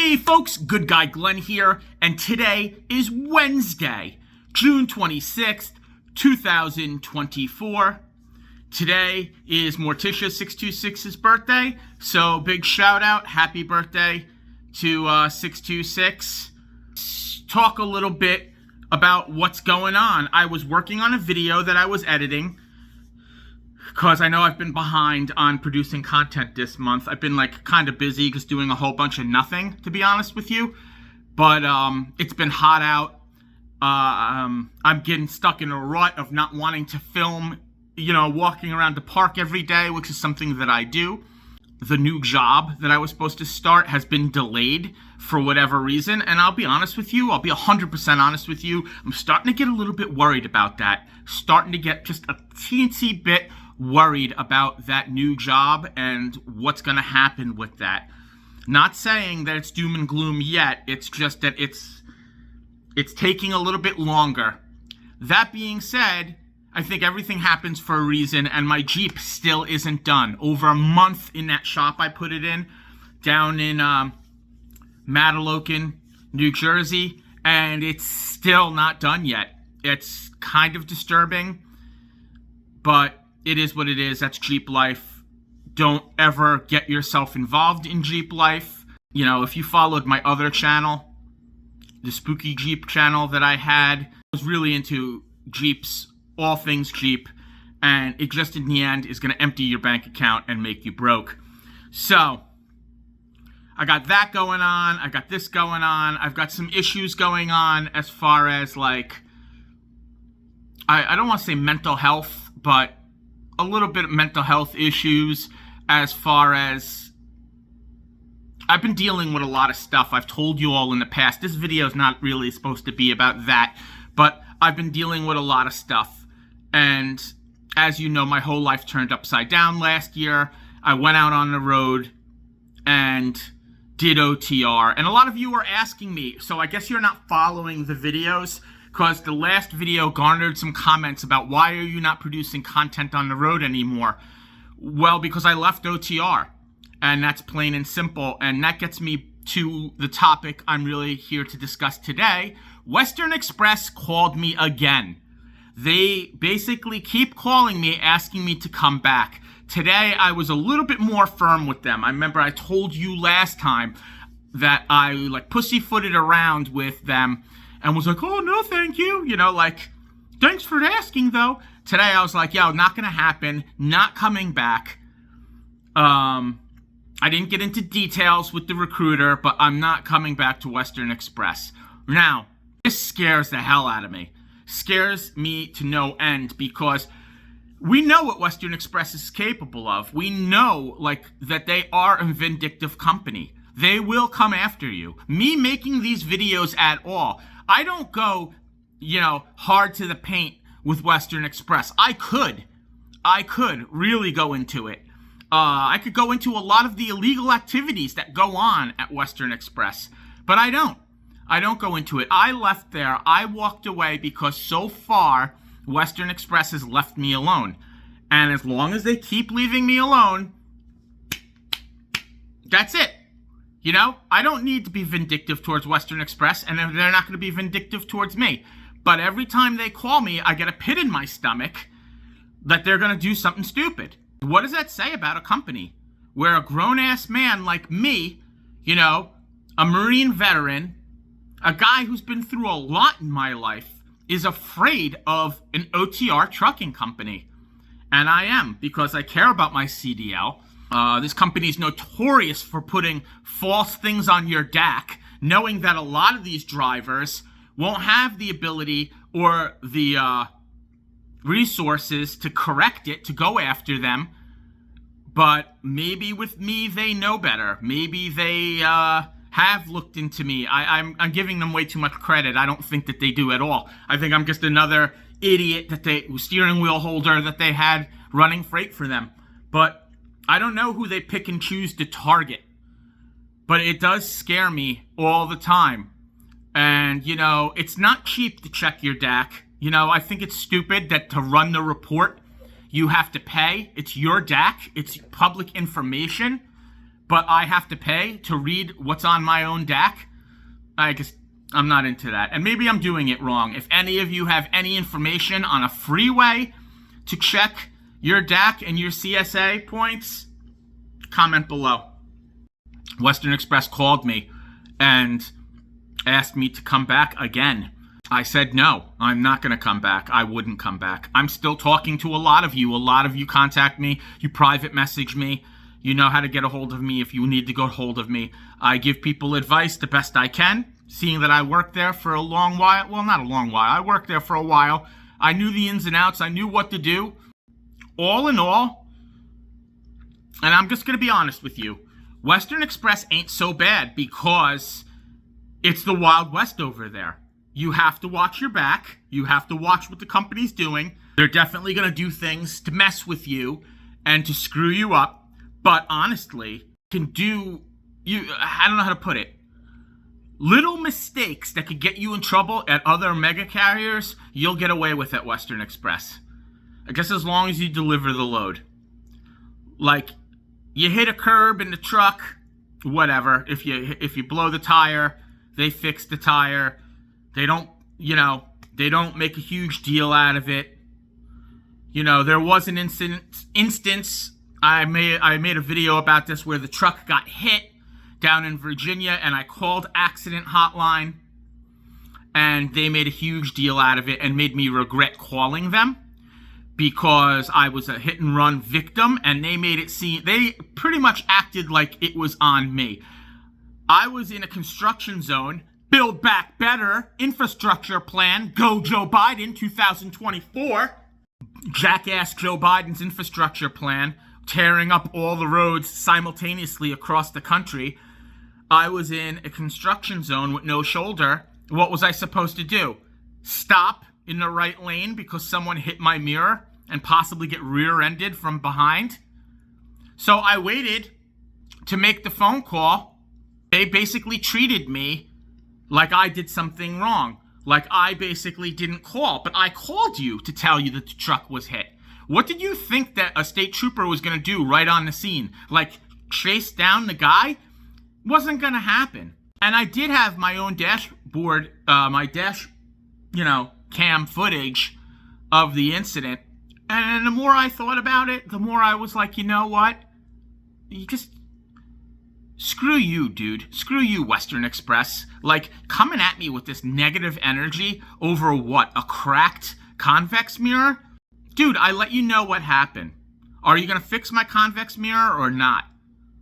Hey folks, Good Guy Glenn here, and today is Wednesday, June 26th, 2024. Today is Morticia626's birthday, so big shout out, happy birthday to 626. Talk a little bit about what's going on. I was working on a video that I was editing, because I know I've been behind on producing content this month. I've been kind of busy just doing a whole bunch of nothing, to be honest with you. But it's been hot out. I'm getting stuck in a rut of not wanting to film, walking around the park every day, which is something that I do. The new job that I was supposed to start has been delayed for whatever reason. And I'll be honest with you, I'll be 100% honest with you. I'm starting to get a little bit worried about that. Starting to get just a teensy bit worried about that new job and what's going to happen with that. Not saying that it's doom and gloom yet. It's just that it's taking a little bit longer. That being said, I think everything happens for a reason, and my Jeep still isn't done. Over a month in that shop I put it in, down in Madalocan, New Jersey, and it's still not done yet. It's kind of disturbing, but it is what it is. That's Jeep life. Don't ever get yourself involved in Jeep life. If you followed my other channel, the Spooky Jeep channel that I had, I was really into Jeeps, all things Jeep, and it just in the end is going to empty your bank account and make you broke. So, I got that going on. I got this going on. I've got some issues going on as far as I don't want to say mental health, but a little bit of mental health issues as far as I've been dealing with a lot of stuff. I've told you all in the past. This video is not really supposed to be about that, but I've been dealing with a lot of stuff. And as you know, my whole life turned upside down last year. I went out on the road and did OTR. And a lot of you are asking me, so I guess you're not following the videos, because the last video garnered some comments about why are you not producing content on the road anymore? Well, because I left OTR, and that's plain and simple, and that gets me to the topic I'm really here to discuss today. Western Express called me again. They basically keep calling me, asking me to come back. Today, I was a little bit more firm with them. I remember I told you last time that I pussyfooted around with them and was like, oh, no, thank you. Thanks for asking, though. Today, I was like, yo, not going to happen. Not coming back. I didn't get into details with the recruiter, but I'm not coming back to Western Express. Now, this scares the hell out of me. Scares me to no end, because we know what Western Express is capable of. We know, that they are a vindictive company. They will come after you. Me making these videos at all, I don't go, hard to the paint with Western Express. I could really go into it. I could go into a lot of the illegal activities that go on at Western Express, but I don't. I don't go into it. I left there. I walked away because so far, Western Express has left me alone. And as long as they keep leaving me alone, that's it. I don't need to be vindictive towards Western Express, and they're not going to be vindictive towards me. But every time they call me, I get a pit in my stomach that they're going to do something stupid. What does that say about a company where a grown-ass man like me, a Marine veteran, a guy who's been through a lot in my life, is afraid of an OTR trucking company? And I am, because I care about my CDL. This company is notorious for putting false things on your DAC, knowing that a lot of these drivers won't have the ability or the resources to correct it, to go after them. But maybe with me, they know better. Maybe they have looked into me. I'm giving them way too much credit. I don't think that they do at all. I think I'm just another idiot steering wheel holder that they had running freight for them. But I don't know who they pick and choose to target, but it does scare me all the time. And, it's not cheap to check your DAC. I think it's stupid that to run the report, you have to pay. It's your DAC. It's public information. but I have to pay to read what's on my own DAC. I'm not into that. And maybe I'm doing it wrong. If any of you have any information on a free way to check your DAC and your CSA points, comment below. Western Express called me and asked me to come back again. I said, no, I'm not going to come back. I wouldn't come back. I'm still talking to a lot of you. A lot of you contact me. You private message me. You know how to get a hold of me if you need to get a hold of me. I give people advice the best I can, seeing that I worked there for a long while. Well, not a long while. I worked there for a while. I knew the ins and outs. I knew what to do. All in all, and I'm just going to be honest with you, Western Express ain't so bad because it's the Wild West over there. You have to watch your back. You have to watch what the company's doing. They're definitely going to do things to mess with you and to screw you up. But honestly, I don't know how to put it. Little mistakes that could get you in trouble at other mega carriers, you'll get away with at Western Express. I guess as long as you deliver the load. Like, you hit a curb in the truck, whatever. If you blow the tire, they fix the tire. They don't make a huge deal out of it. There was an instance, I made a video about this where the truck got hit down in Virginia, and I called Accident Hotline, and they made a huge deal out of it and made me regret calling them because I was a hit and run victim, and they made it seem, they pretty much acted like it was on me. I was in a construction zone. Build Back Better, infrastructure plan, go Joe Biden 2024. Jackass Joe Biden's infrastructure plan, tearing up all the roads simultaneously across the country. I was in a construction zone with no shoulder. What was I supposed to do? Stop in the right lane because someone hit my mirror and possibly get rear-ended from behind? So I waited to make the phone call. They basically treated me like I did something wrong. Like I basically didn't call. But I called you to tell you that the truck was hit. What did you think that a state trooper was going to do right on the scene? Like chase down the guy? Wasn't going to happen. And I did have my own dashboard, my cam footage of the incident. And the more I thought about it, the more I was like, you know what? Screw you, dude. Screw you, Western Express. Like, coming at me with this negative energy over what? A cracked convex mirror? Dude, I let you know what happened. Are you going to fix my convex mirror or not?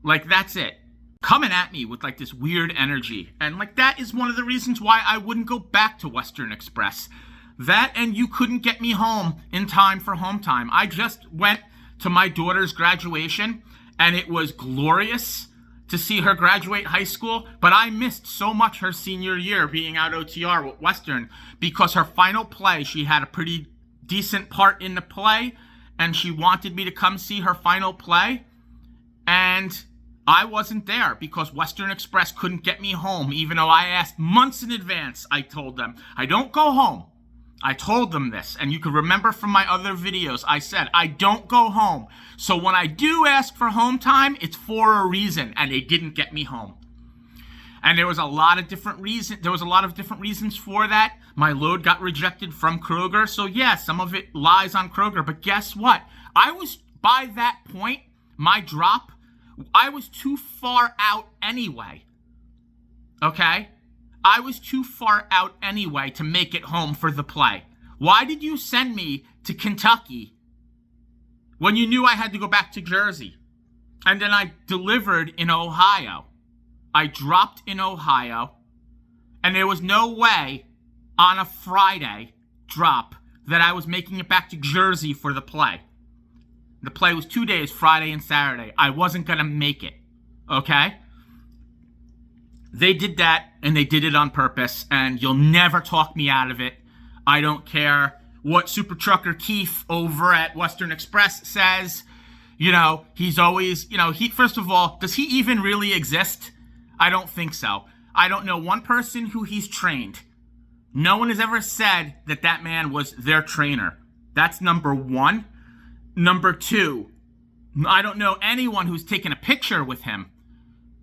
Like, that's it. Coming at me with, like, this weird energy. And, like, that is one of the reasons why I wouldn't go back to Western Express. That and you couldn't get me home in time for home time. I just went to my daughter's graduation, and it was glorious to see her graduate high school, but I missed so much her senior year being out OTR with Western because her final play, she had a pretty decent part in the play, and she wanted me to come see her final play, and I wasn't there because Western Express couldn't get me home, even though I asked months in advance. I told them, I don't go home. I told them this, and you can remember from my other videos, I said, I don't go home. So when I do ask for home time, it's for a reason, and they didn't get me home. And there was a lot of different reasons for that. My load got rejected from Kroger, so yeah, some of it lies on Kroger, but guess what? I was, by that point, my drop, I was too far out anyway. Okay? I was too far out anyway to make it home for the play. Why did you send me to Kentucky when you knew I had to go back to Jersey? And then I delivered in Ohio. I dropped in Ohio, and there was no way on a Friday drop that I was making it back to Jersey for the play. The play was 2 days, Friday and Saturday. I wasn't going to make it, okay? They did that, and they did it on purpose, and you'll never talk me out of it. I don't care what Super Trucker Keith over at Western Express says. He's always, first of all, does he even really exist? I don't think so. I don't know one person who he's trained. No one has ever said that that man was their trainer. That's number one. Number two, I don't know anyone who's taken a picture with him.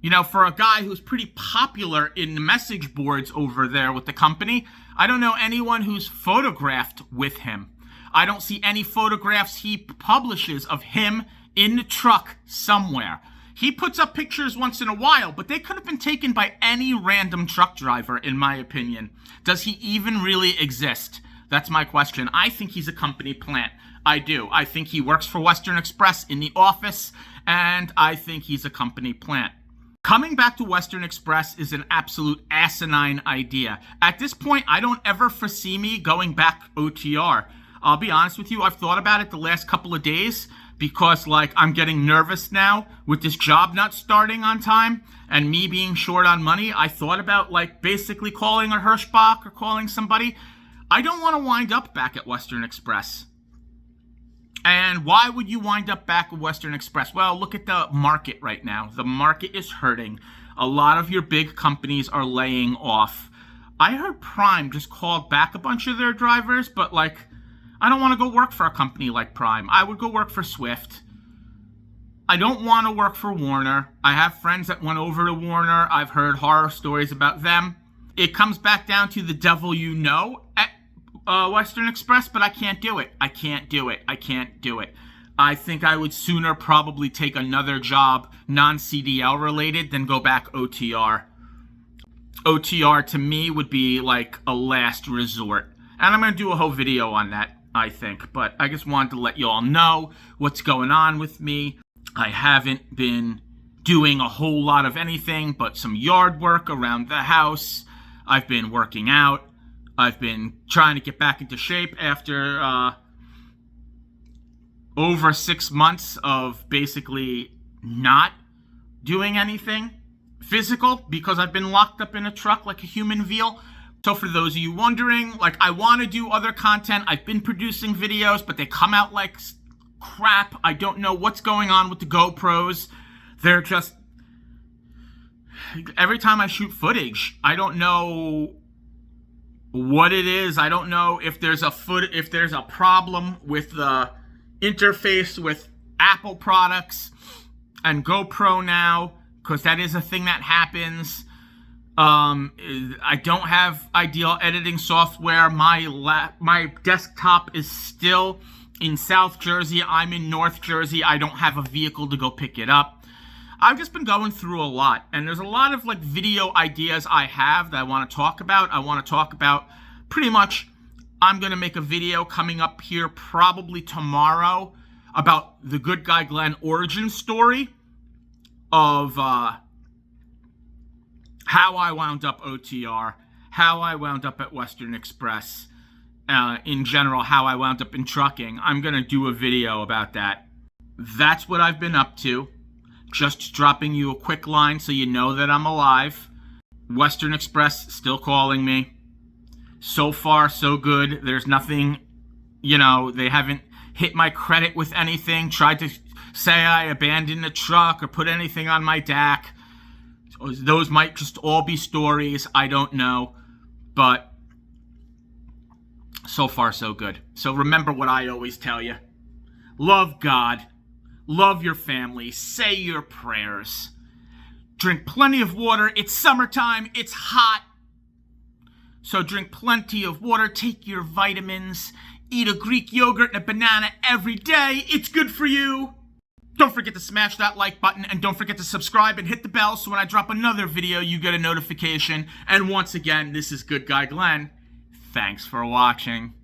You know, for a guy who's pretty popular in the message boards over there with the company, I don't know anyone who's photographed with him. I don't see any photographs he publishes of him in the truck somewhere. He puts up pictures once in a while, but they could have been taken by any random truck driver, in my opinion. Does he even really exist? That's my question. I think he's a company plant. I do. I think he works for Western Express in the office, and I think he's a company plant. Coming back to Western Express is an absolute asinine idea. At this point, I don't ever foresee me going back OTR. I'll be honest with you, I've thought about it the last couple of days because, like, I'm getting nervous now with this job not starting on time and me being short on money. I thought about, like, basically calling a Hirschbach or calling somebody. I don't want to wind up back at Western Express. And why would you wind up back at Western Express? Well, look at the market right now. The market is hurting. A lot of your big companies are laying off. I heard Prime just called back a bunch of their drivers, but, like, I don't want to go work for a company like Prime. I would go work for Swift. I don't want to work for Warner. I have friends that went over to Warner. I've heard horror stories about them. It comes back down to the devil you know at Western Express, but I can't do it. I can't do it. I can't do it. I think I would sooner probably take another job, non-CDL related, than go back OTR. OTR to me would be like a last resort. And I'm going to do a whole video on that, I think. But I just wanted to let you all know what's going on with me. I haven't been doing a whole lot of anything but some yard work around the house. I've been working out. I've been trying to get back into shape after over 6 months of basically not doing anything physical because I've been locked up in a truck like a human veal. So for those of you wondering, like, I want to do other content. I've been producing videos, but they come out like crap. I don't know what's going on with the GoPros. They're just... Every time I shoot footage, I don't know what it is. I don't know if there's a problem with the interface with Apple products and GoPro now, because that is a thing that happens. I don't have ideal editing software. My desktop is still in South Jersey. I'm in North Jersey. I don't have a vehicle to go pick it up. I've just been going through a lot, and there's a lot of, like, video ideas I have that I want to talk about. I want to talk about pretty much, I'm going to make a video coming up here probably tomorrow about the Good Guy Glenn origin story of how I wound up OTR, how I wound up at Western Express, in general, how I wound up in trucking. I'm going to do a video about that. That's what I've been up to. Just dropping you a quick line so you know that I'm alive. Western Express still calling me. So far, so good. There's nothing, you know, they haven't hit my credit with anything, tried to say I abandoned the truck or put anything on my DAC. Those might just all be stories. I don't know. But so far, so good. So remember what I always tell you. Love God. Love your family. Say your prayers. Drink plenty of water. It's summertime. It's hot. So drink plenty of water. Take your vitamins. Eat a Greek yogurt and a banana every day. It's good for you. Don't forget to smash that like button. And don't forget to subscribe and hit the bell so when I drop another video, you get a notification. And once again, this is Good Guy Glenn. Thanks for watching.